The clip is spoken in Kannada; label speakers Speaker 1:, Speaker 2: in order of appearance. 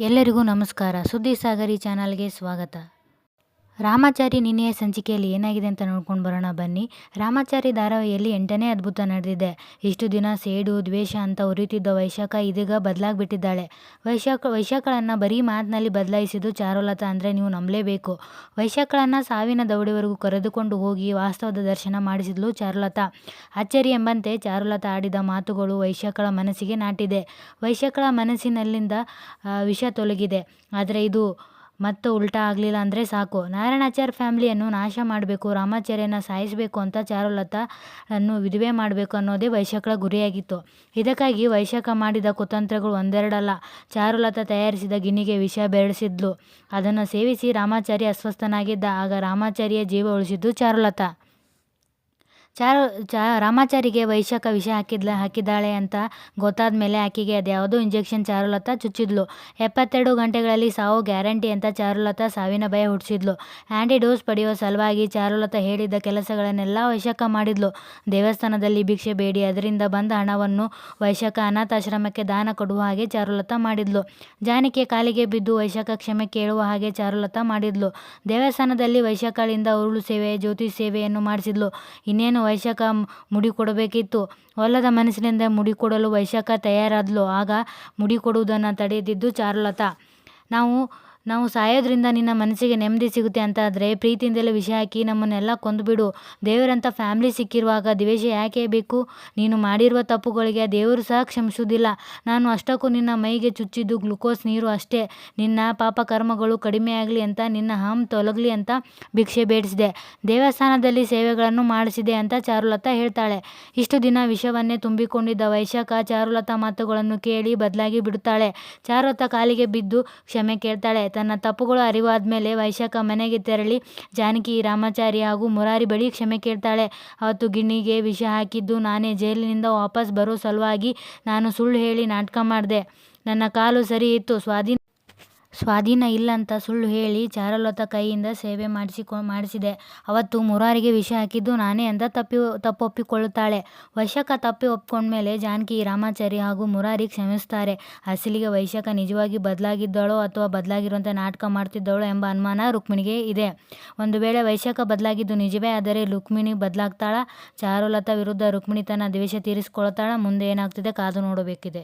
Speaker 1: ಎಲ್ಲರಿಗೂ ನಮಸ್ಕಾರ. ಸುದ್ದಿ ಸಾಗರಿ ಚಾನಲ್ಗೆ ಸ್ವಾಗತ. ರಾಮಾಚಾರಿ ನಿನ್ನೆಯ ಸಂಚಿಕೆಯಲ್ಲಿ ಏನಾಗಿದೆ ಅಂತ ನೋಡ್ಕೊಂಡು ಬರೋಣ ಬನ್ನಿ. ರಾಮಾಚಾರಿ ಧಾರಾವಾಹಿಯಲ್ಲಿ 8ನೇ ಅದ್ಭುತ ನಡೆದಿದೆ. ಇಷ್ಟು ದಿನ ಸೇಡು ದ್ವೇಷ ಅಂತ ಉರಿಯುತ್ತಿದ್ದ ವೈಶಾಖ ಇದೀಗ ಬದಲಾಗ್ಬಿಟ್ಟಿದ್ದಾಳೆ. ವೈಶಾಖಳನ್ನು ಬರೀ ಮಾತಿನಲ್ಲಿ ಬದಲಾಯಿಸಿದ್ದು ಚಾರುಲತಾ ಅಂದರೆ ನೀವು ನಂಬಲೇಬೇಕು. ವೈಶಾಖಳನ್ನು ಸಾವಿನ ದವಡಿವರೆಗೂ ಕರೆದುಕೊಂಡು ಹೋಗಿ ವಾಸ್ತವದ ದರ್ಶನ ಮಾಡಿಸಿದ್ಲು ಚಾರುಲತಾ. ಅಚ್ಚರಿ ಎಂಬಂತೆ ಚಾರುಲತಾ ಆಡಿದ ಮಾತುಗಳು ವೈಶಾಖಳ ಮನಸ್ಸಿಗೆ ನಾಟಿದೆ. ವೈಶಾಖಳ ಮನಸ್ಸಿನಲ್ಲಿಂದ ವಿಷ ತೊಲಗಿದೆ. ಆದರೆ ಇದು ಮತ್ತು ಉಲ್ಟಾ ಆಗಲಿಲ್ಲ ಅಂದರೆ ಸಾಕು. ನಾರಾಯಣಾಚಾರ್ ಫ್ಯಾಮಿಲಿಯನ್ನು ನಾಶ ಮಾಡಬೇಕು, ರಾಮಾಚಾರ್ಯನ ಸಾಯಿಸಬೇಕು ಅಂತ ಚಾರುಲತಾ ಅನ್ನು ವಿಧವೆ ಮಾಡಬೇಕು ಅನ್ನೋದೇ ವೈಶಾಖಳ ಗುರಿಯಾಗಿತ್ತು. ಇದಕ್ಕಾಗಿ ವೈಶಾಖ ಮಾಡಿದ ಕುತಂತ್ರಗಳು ಒಂದೆರಡಲ್ಲ. ಚಾರುಲತಾ ತಯಾರಿಸಿದ ಗಿಣಿಗೆ ವಿಷ ಬೆರೆಸಿದ್ಲು. ಅದನ್ನು ಸೇವಿಸಿ ರಾಮಾಚಾರಿ ಅಸ್ವಸ್ಥನಾಗಿದ್ದ. ಆಗ ರಾಮಾಚಾರಿಯ ಜೀವ ಉಳಿಸಿದ್ದು ಚಾರುಲತಾ. ರಾಮಾಚಾರಿಗೆ ವೈಶಾಖ ವಿಷ ಹಾಕಿದ್ದಾಳೆ ಅಂತ ಗೊತ್ತಾದ ಮೇಲೆ ಆಕೆಗೆ ಅದ್ಯಾವುದೋ ಇಂಜೆಕ್ಷನ್ ಚಾರುಲತಾ ಚುಚ್ಚಿದ್ಲು. 72 ಗಂಟೆಗಳಲ್ಲಿ ಸಾವು ಗ್ಯಾರಂಟಿ ಅಂತ ಚಾರುಲತಾ ಸಾವಿನ ಭಯ ಹುಟ್ಟಿಸಿದ್ಲು. ಆ್ಯಂಟಿಡೋಸ್ ಪಡೆಯುವ ಸಲುವಾಗಿ ಚಾರುಲತಾ ಹೇಳಿದ್ದ ಕೆಲಸಗಳನ್ನೆಲ್ಲ ವೈಶಾಖ ಮಾಡಿದ್ಲು. ದೇವಸ್ಥಾನದಲ್ಲಿ ಭಿಕ್ಷೆ ಬೇಡಿ ಅದರಿಂದ ಬಂದ ಹಣವನ್ನು ವೈಶಾಖ ಅನಾಥಾಶ್ರಮಕ್ಕೆ ದಾನ ಕೊಡುವ ಹಾಗೆ ಚಾರುಲತಾ ಮಾಡಿದ್ಲು. ಜಾನಕಿಯ ಕಾಲಿಗೆ ಬಿದ್ದು ವೈಶಾಖ ಕ್ಷಮೆ ಕೇಳುವ ಹಾಗೆ ಚಾರುಲತಾ ಮಾಡಿದ್ಲು. ದೇವಸ್ಥಾನದಲ್ಲಿ ವೈಶಾಖಳಿಂದ ಉರುಳು ಸೇವೆ ಜ್ಯೋತಿಷ್ ಸೇವೆಯನ್ನು ಮಾಡಿಸಿದ್ಲು. ಇನ್ನೇನು ವೈಶಾಖ ಮುಡಿ ಕೊಡಬೇಕಿತ್ತು. ಒಲ್ಲದ ಮನಸ್ಸಿನಿಂದ ಮುಡಿ ಕೊಡಲು ವೈಶಾಖ ತಯಾರಾದ್ಲು. ಆಗ ಮುಡಿ ಕೊಡುವುದನ್ನು ತಡೆದಿದ್ದು ಚಾರುಲತಾ. ನಾವು ಸಾಯೋದ್ರಿಂದ ನಿನ್ನ ಮನಸ್ಸಿಗೆ ನೆಮ್ಮದಿ ಸಿಗುತ್ತೆ ಅಂತಾದರೆ ಪ್ರೀತಿಯಿಂದಲೇ ವಿಷ ಹಾಕಿ ನಮ್ಮನ್ನೆಲ್ಲ ಕೊಂದುಬಿಡು. ದೇವರಂಥ ಫ್ಯಾಮಿಲಿ ಸಿಕ್ಕಿರುವಾಗ ದ್ವೇಷ ಯಾಕೆ ಬೇಕು? ನೀನು ಮಾಡಿರುವ ತಪ್ಪುಗಳಿಗೆ ದೇವರು ಸಹ ಕ್ಷಮಿಸುವುದಿಲ್ಲ. ನಾನು ಅಷ್ಟಕ್ಕೂ ನಿನ್ನ ಮೈಗೆ ಚುಚ್ಚಿದ್ದು ಗ್ಲುಕೋಸ್ ನೀರು ಅಷ್ಟೇ. ನಿನ್ನ ಪಾಪ ಕರ್ಮಗಳು ಕಡಿಮೆಯಾಗಲಿ ಅಂತ, ನಿನ್ನ ತೊಲಗಲಿ ಅಂತ ಭಿಕ್ಷೆ ಬೇಡಿಸಿದೆ. ದೇವಸ್ಥಾನದಲ್ಲಿ ಸೇವೆಗಳನ್ನು ಮಾಡಿಸಿದೆ ಅಂತ ಚಾರುಲತಾ ಹೇಳ್ತಾಳೆ. ಇಷ್ಟು ದಿನ ವಿಷವನ್ನೇ ತುಂಬಿಕೊಂಡಿದ್ದ ವೈಶಾಖ ಚಾರುಲತಾ ಮಾತುಗಳನ್ನು ಕೇಳಿ ಬದಲಾಗಿ ಬಿಡುತ್ತಾಳೆ. ಚಾರುಲತಾ ಕಾಲಿಗೆ ಬಿದ್ದು ಕ್ಷಮೆ ಕೇಳ್ತಾಳೆ. ತನ್ನ ತಪ್ಪುಗಳು ಅರಿವಾದ್ಮೇಲೆ ವೈಶಾಖ ಮನೆಗೆ ತೆರಳಿ ಜಾನಕಿ, ರಾಮಾಚಾರಿ ಹಾಗೂ ಮುರಾರಿ ಬಳಿ ಕ್ಷಮೆ ಕೇಳ್ತಾಳೆ. ಅವತ್ತು ಗಿಣಿಗೆ ವಿಷ ಹಾಕಿದ್ದು ನಾನೇ. ಜೈಲಿನಿಂದ ವಾಪಸ್ ಬರೋ ಸಲುವಾಗಿ ನಾನು ಸುಳ್ಳು ಹೇಳಿ ನಾಟಕ ಮಾಡಿದೆ. ನನ್ನ ಕಾಲು ಸರಿ ಇತ್ತು, ಸ್ವಾಧೀನ ಇಲ್ಲ ಅಂತ ಸುಳ್ಳು ಹೇಳಿ ಚಾರುಲತಾ ಕೈಯಿಂದ ಸೇವೆ ಮಾಡಿಸಿದೆ. ಅವತ್ತು ಮುರಾರಿಗೆ ವಿಷ ಹಾಕಿದ್ದು ನಾನೇ ಅಂತ ತಪ್ಪು ಒಪ್ಪಿಕೊಳ್ಳುತ್ತಾಳೆ. ವೈಶಾಖ ತಪ್ಪಿ ಒಪ್ಕೊಂಡ್ಮೇಲೆ ಜಾನಕಿ, ರಾಮಾಚಾರಿ ಹಾಗೂ ಮುರಾರಿ ಕ್ಷಮಿಸ್ತಾರೆ. ಅಸಲಿಗೆ ವೈಶಾಖ ನಿಜವಾಗಿ ಬದಲಾಗಿದ್ದಳೋ ಅಥವಾ ಬದಲಾಗಿರುವಂತೆ ನಾಟಕ ಮಾಡ್ತಿದ್ದಳೋ ಎಂಬ ಅನುಮಾನ ರುಕ್ಮಿಣಿಗೆ ಇದೆ. ಒಂದು ವೇಳೆ ವೈಶಾಖ ಬದಲಾಗಿದ್ದು ನಿಜವೇ ಆದರೆ ರುಕ್ಮಿಣಿ ಬದಲಾಗ್ತಾಳಾ? ಚಾರುಲತಾ ವಿರುದ್ಧ ರುಕ್ಮಿಣಿ ತನ್ನ ದ್ವೇಷ ತೀರಿಸಿಕೊಳ್ತಾಳಾ? ಮುಂದೆ ಏನಾಗ್ತಿದೆ ಕಾದು ನೋಡಬೇಕಿದೆ.